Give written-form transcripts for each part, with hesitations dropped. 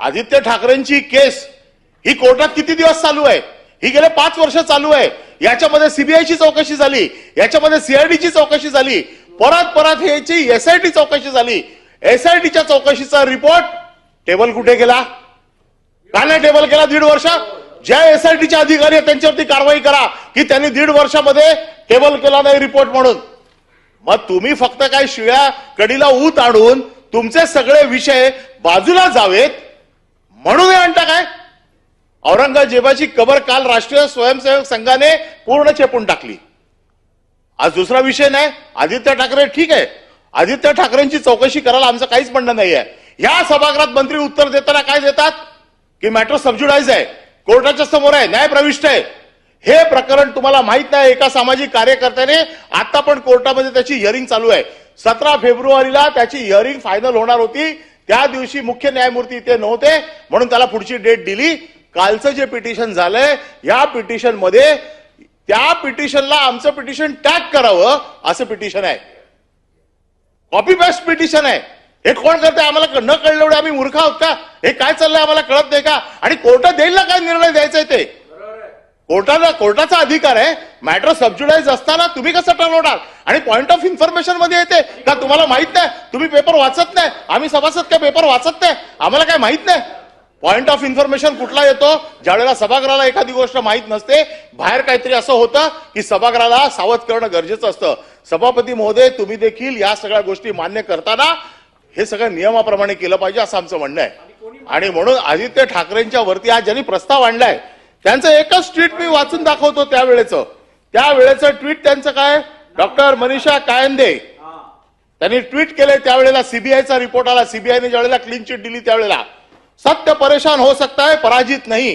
आदित्य ठाकरेंची केस ही कोर्टात किती दिवस चालू आहे? ही गेले 5 वर्ष चालू आहे. याच्यामध्ये सीबीआयची चौकशी झाली, याच्यामध्ये सीआयडीची चौकशी झाली, परत परत ह्याची एसआयटी चौकशी झाली. एसआयटीच्या चौकशीचा रिपोर्ट टेबल कुठे गेला? का नाही टेबल केला 1.5 वर्ष? ज्या एसआयटीचे अधिकारी आहेत त्यांच्यावरती कारवाई करा की त्यांनी 1.5 वर्षामध्ये टेबल केला नाही रिपोर्ट म्हणून. मग तुम्ही फक्त काय शिळ्या कडीला ऊत आणून तुमचे सगळे विषय बाजूला जावेत म्हणून हे आणता काय? औरंगजेबाची कबर काल राष्ट्रीय स्वयंसेवक संघाने पूर्ण चेपून टाकली. आज दुसरा विषय नाही. आदित्य ठाकरे ठीक आहे, आदित्य ठाकरेंची चौकशी करायला आमचं काहीच म्हणणं नाही आहे. या सभागृहात मंत्री उत्तर देताना काय देतात की मॅटर सबज्युडाइज आहे, कोर्टाच्या समोर आहे, न्याय प्रविष्ट आहे. हे प्रकरण तुम्हाला माहित नाही. एका सामाजिक कार्यकर्त्याने आता पण कोर्टामध्ये त्याची हिअरिंग चालू आहे. 17 फेब्रुवारीला त्याची हिअरिंग फायनल होणार होती. त्या दिवशी मुख्य न्यायमूर्ती इथे नव्हते म्हणून त्याला पुढची डेट दिली. कालचं जे पिटिशन झालंय या पिटिशन मध्ये त्या पिटिशनला आमचं पिटिशन टॅग करावं असं पिटिशन आहे. कॉपी पेस्ट पिटिशन आहे. हे कोण करते? आम्हाला न कळलं एवढे आम्ही मूर्ख आहोत का? हे काय चाललंय आम्हाला कळत नाही का? आणि कोर्टात देईल ना काय निर्णय द्यायचा ते? कोर्टाचा अधिकार आहे. मॅटर सबज्युडाइज असताना तुम्ही कसं ठरवणार? आणि पॉइंट ऑफ इन्फॉर्मेशन मध्ये येते का तुम्हाला माहित नाही? तुम्ही पेपर वाचत नाही. आम्ही सभासद काय पेपर वाचत नाही? आम्हाला काय माहित नाही? पॉइंट ऑफ इन्फॉर्मेशन कुठला येतो? ज्यावेळेला सभागृहाला एखादी गोष्ट माहित नसते, बाहेर काहीतरी असं होतं की सभागृहाला सावध करणं गरजेचं असतं. सभापती महोदय, तुम्ही देखील या सगळ्या गोष्टी मान्य करताना हे सगळं नियमाप्रमाणे केलं पाहिजे असं आमचं म्हणणं आहे. आणि म्हणून आदित्य ठाकरेंच्या वरती आज ज्यांनी प्रस्ताव आणलाय त्यांचं एकच ट्विट मी वाचून दाखवतो. त्यावेळेचं ट्विट त्यांचं काय? डॉक्टर मनीषा कायंदे त्यांनी ट्विट केले. त्यावेळेला सीबीआयचा रिपोर्ट आला. सीबीआयने ज्यावेळेला क्लीन चिट दिली त्यावेळेला सत्य परेशान हो सकता है पराजित नाही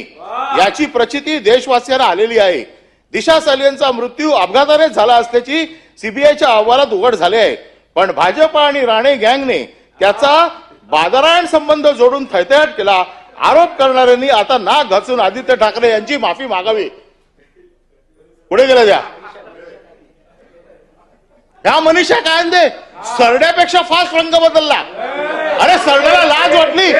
याची प्रचिती देशवासियांना आलेली आहे. दिशा सालियनचा मृत्यू अपघाताने झाला असल्याची सीबीआयच्या अहवालात उघड झाले आहे. पण भाजप आणि राणे गँगने त्याचा बादरायण संबंध जोडून थैथयाट केला. आरोप करणाऱ्यांनी आता नाक घासून आदित्य ठाकरे यांची माफी मागावी. पुढे गेलं ह्या मनीषा कायंदे सरड्यापेक्षा फास्ट रंग बदलला. अरे सरड्याला लाज वाटली